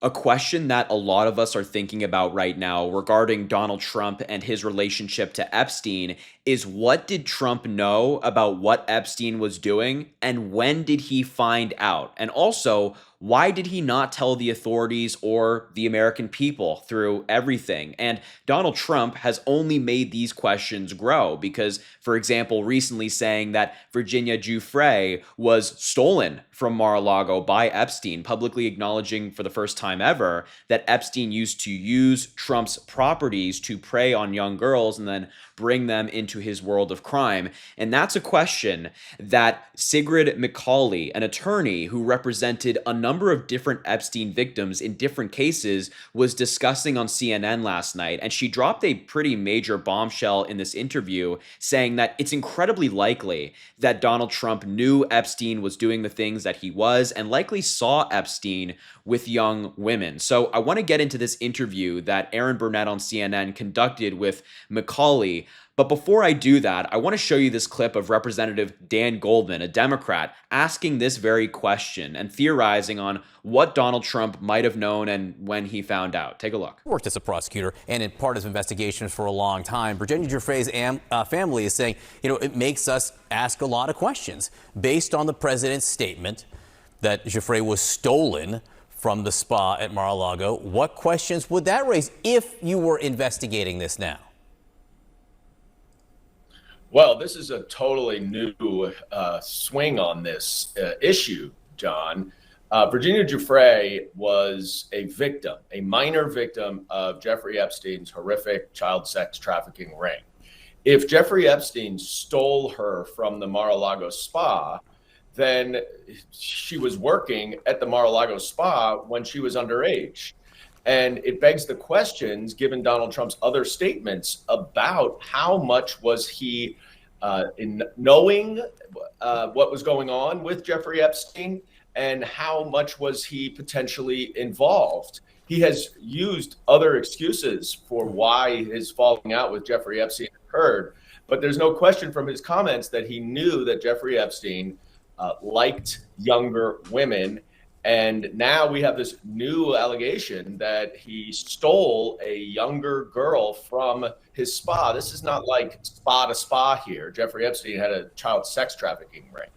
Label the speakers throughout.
Speaker 1: A question that a lot of us are thinking about right now regarding Donald Trump and his relationship to Epstein is, what did Trump know about what Epstein was doing, and when did he find out? And also, why did he not tell the authorities or the American people through everything? And Donald Trump has only made these questions grow because, for example, recently saying that Virginia Giuffre was stolen from Mar-a-Lago by Epstein, publicly acknowledging for the first time ever that Epstein used to use Trump's properties to prey on young girls and then bring them into his world of crime. And that's a question that Sigrid McCauley, an attorney who represented a number of different Epstein victims in different cases, was discussing on CNN last night. And she dropped a pretty major bombshell in this interview, saying that it's incredibly likely that Donald Trump knew Epstein was doing the things that he was and likely saw Epstein with young women. So I want to get into this interview that Aaron Burnett on CNN conducted with McCauley. But before I do that, I want to show you this clip of Representative Dan Goldman, a Democrat, asking this very question and theorizing on what Donald Trump might have known and when he found out. Take a look.
Speaker 2: Worked as a prosecutor and in part of investigations for a long time. Virginia Giuffre's family is saying, it makes us ask a lot of questions based on the president's statement that Giuffre was stolen from the spa at Mar-a-Lago. What questions would that raise if you were investigating this now?
Speaker 3: Well, this is a totally new swing on this issue, John. Virginia Giuffre was a victim, a minor victim of Jeffrey Epstein's horrific child sex trafficking ring. If Jeffrey Epstein stole her from the Mar-a-Lago spa, then she was working at the Mar-a-Lago spa when she was underage. And it begs the questions, given Donald Trump's other statements, about how much was he in knowing what was going on with Jeffrey Epstein, and how much was he potentially involved. He has used other excuses for why his falling out with Jeffrey Epstein occurred, but there's no question from his comments that he knew that Jeffrey Epstein liked younger women. And now we have this new allegation that he stole a younger girl from his spa. This is not like spa to spa here. Jeffrey Epstein had a child sex trafficking ring.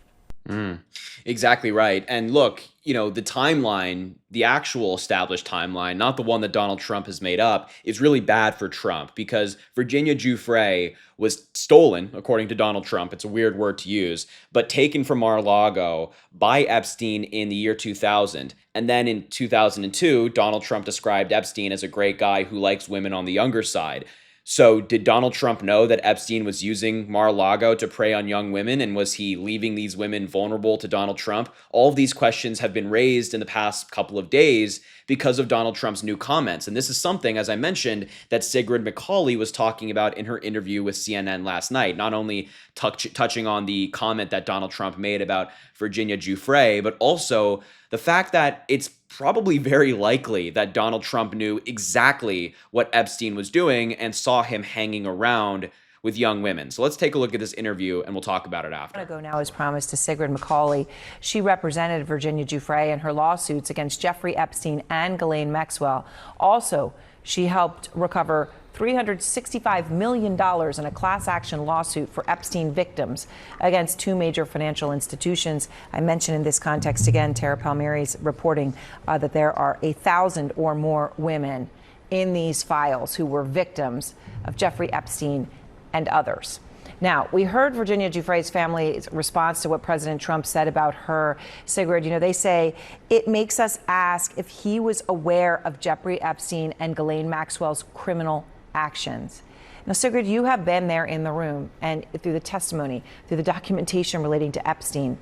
Speaker 1: Exactly right. And look, the timeline, the actual established timeline, not the one that Donald Trump has made up, is really bad for Trump because Virginia Giuffre was stolen, according to Donald Trump. It's a weird word to use, but taken from Mar-a-Lago by Epstein in the year 2000. And then in 2002, Donald Trump described Epstein as a great guy who likes women on the younger side. So did Donald Trump know that Epstein was using Mar-a-Lago to prey on young women, and was he leaving these women vulnerable to Donald Trump? All of these questions have been raised in the past couple of days because of Donald Trump's new comments. And this is something, as I mentioned, that Sigrid McCauley was talking about in her interview with CNN last night, not only touching on the comment that Donald Trump made about Virginia Giuffre, but also the fact that it's probably very likely that Donald Trump knew exactly what Epstein was doing and saw him hanging around with young women. So let's take a look at this interview and we'll talk about it after.
Speaker 4: I want to go now, as promised, to Sigrid McCauley. She represented Virginia Giuffre in her lawsuits against Jeffrey Epstein and Ghislaine Maxwell. Also, she helped recover $365 million in a class action lawsuit for Epstein victims against two major financial institutions. I mentioned in this context again, Tara Palmieri's reporting that there are 1,000 or more women in these files who were victims of Jeffrey Epstein and others. Now, we heard Virginia Giuffre's family's response to what President Trump said about her. Sigrid, they say it makes us ask if he was aware of Jeffrey Epstein and Ghislaine Maxwell's criminal actions. Now, Sigrid, you have been there in the room and through the testimony, through the documentation relating to Epstein.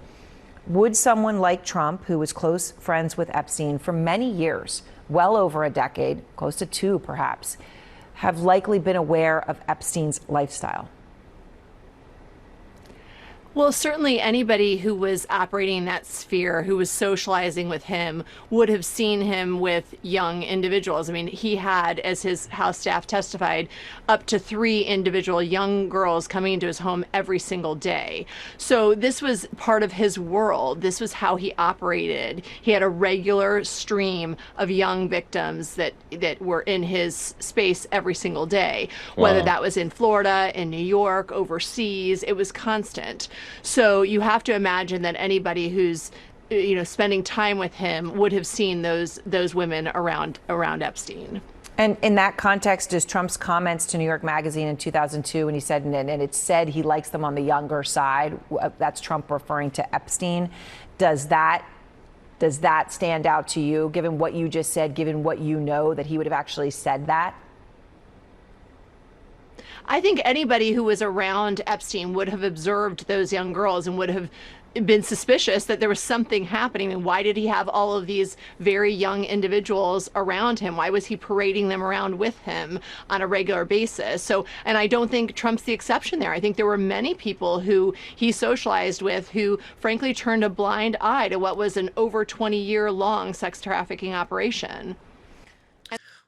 Speaker 4: Would someone like Trump, who was close friends with Epstein for many years, well over a decade, close to two perhaps, have likely been aware of Epstein's lifestyle?
Speaker 5: Well, certainly anybody who was operating in that sphere, who was socializing with him, would have seen him with young individuals. I mean, he had, as his house staff testified, up to 3 individual young girls coming into his home every single day. So this was part of his world. This was how he operated. He had a regular stream of young victims that were in his space every single day, whether
Speaker 1: Wow.
Speaker 5: that was in Florida, in New York, overseas. It was constant. So you have to imagine that anybody who's spending time with him would have seen those women around Epstein.
Speaker 4: And in that context, does Trump's comments to New York Magazine in 2002, when he said, and it said he likes them on the younger side, that's Trump referring to Epstein, does that stand out to you, given what you just said, given what you know, that he would have actually said that?
Speaker 5: I think anybody who was around Epstein would have observed those young girls and would have been suspicious that there was something happening. And why did he have all of these very young individuals around him? Why was he parading them around with him on a regular basis? So, and I don't think Trump's the exception there. I think there were many people who he socialized with who frankly turned a blind eye to what was an over 20-year-long sex trafficking operation.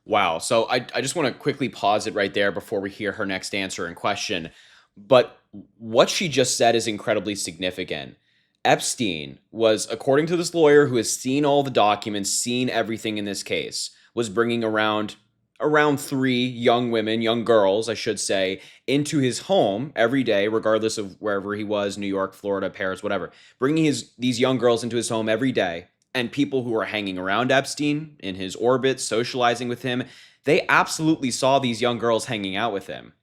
Speaker 1: Wow. So I just want to quickly pause it right there before we hear her next answer and question. But what she just said is incredibly significant. Epstein was, according to this lawyer who has seen all the documents, seen everything in this case, was bringing around 3 young women, young girls, I should say, into his home every day, regardless of wherever he was, New York, Florida, Paris, whatever, bringing these young girls into his home every day. And people who were hanging around Epstein in his orbit, socializing with him, they absolutely saw these young girls hanging out with him.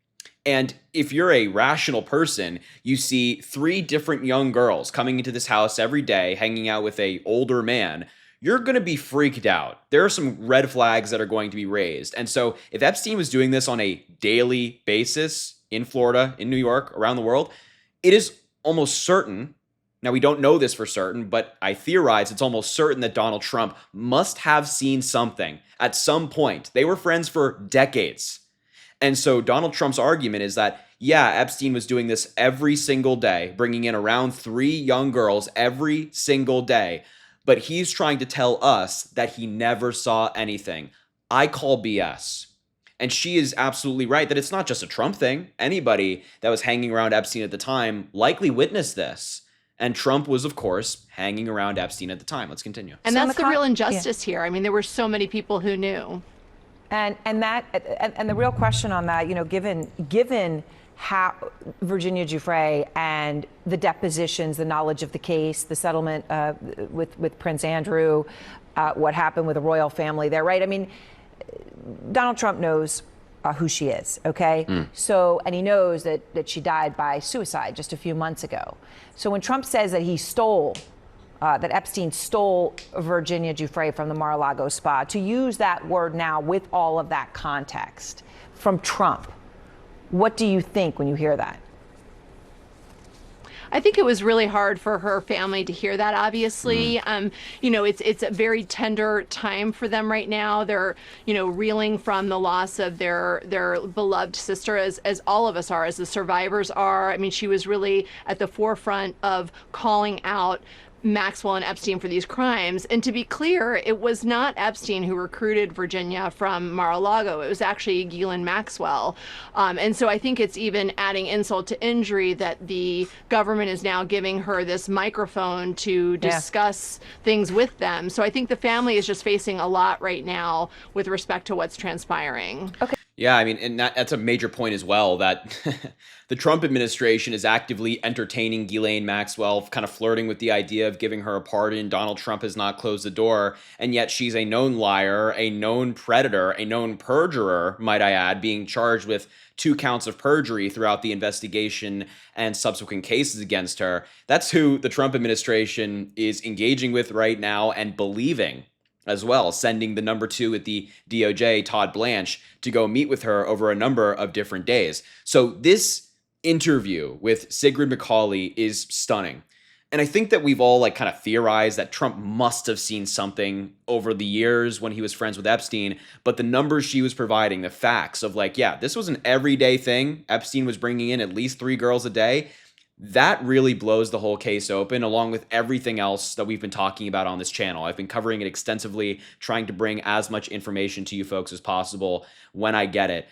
Speaker 1: And if you're a rational person, you see 3 different young girls coming into this house every day, hanging out with an older man, you're going to be freaked out. There are some red flags that are going to be raised. And so if Epstein was doing this on a daily basis in Florida, in New York, around the world, it is almost certain. Now, we don't know this for certain, but I theorize it's almost certain that Donald Trump must have seen something at some point. They were friends for decades. And so Donald Trump's argument is that, yeah, Epstein was doing this every single day, bringing in around 3 young girls every single day. But he's trying to tell us that he never saw anything. I call BS. And she is absolutely right that it's not just a Trump thing. Anybody that was hanging around Epstein at the time likely witnessed this. And Trump was, of course, hanging around Epstein at the time. Let's continue.
Speaker 5: And that's the real injustice here. I mean, there were so many people who knew.
Speaker 4: And the real question on that, given how Virginia Giuffre and the depositions, the knowledge of the case, the settlement with Prince Andrew, what happened with the royal family there, right? I mean, Donald Trump knows who she is, okay? So, and he knows that she died by suicide just a few months ago. So when Trump says that he stole, that Epstein stole Virginia Giuffre from the Mar-a-Lago spa, to use that word now with all of that context from Trump, what do you think when you hear that?
Speaker 5: I think it was really hard for her family to hear that, obviously. It's a very tender time for them right now. They're, reeling from the loss of their beloved sister, as all of us are, as the survivors are. I mean, she was really at the forefront of calling out Maxwell and Epstein for these crimes. And to be clear, it was not Epstein who recruited Virginia from Mar-a-Lago. It was actually Ghislaine Maxwell. And so I think it's even adding insult to injury that the government is now giving her this microphone to discuss things with them. So I think the family is just facing a lot right now with respect to what's transpiring.
Speaker 4: Okay.
Speaker 1: Yeah, I mean, and that's a major point as well, that the Trump administration is actively entertaining Ghislaine Maxwell, kind of flirting with the idea of giving her a pardon. Donald Trump has not closed the door, and yet she's a known liar, a known predator, a known perjurer, might I add, being charged with 2 counts of perjury throughout the investigation and subsequent cases against her. That's who the Trump administration is engaging with right now and believing as well, sending the number 2 at the DOJ, Todd Blanche, to go meet with her over a number of different days. So this interview with Sigrid McCauley is stunning. And I think that we've all kind of theorized that Trump must have seen something over the years when he was friends with Epstein. But the numbers she was providing, the facts of this was an everyday thing. Epstein was bringing in at least 3 girls a day. That really blows the whole case open, along with everything else that we've been talking about on this channel. I've been covering it extensively, trying to bring as much information to you folks as possible when I get it.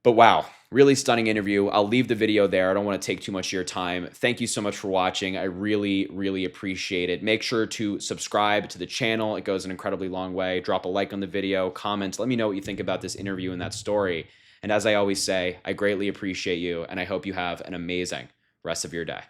Speaker 1: But wow, really stunning interview. I'll leave the video there. I don't want to take too much of your time. Thank you so much for watching. I really, really appreciate it. Make sure to subscribe to the channel. It goes an incredibly long way. Drop a like on the video, comment. Let me know what you think about this interview and that story. And as I always say, I greatly appreciate you, and I hope you have an amazing rest of your day.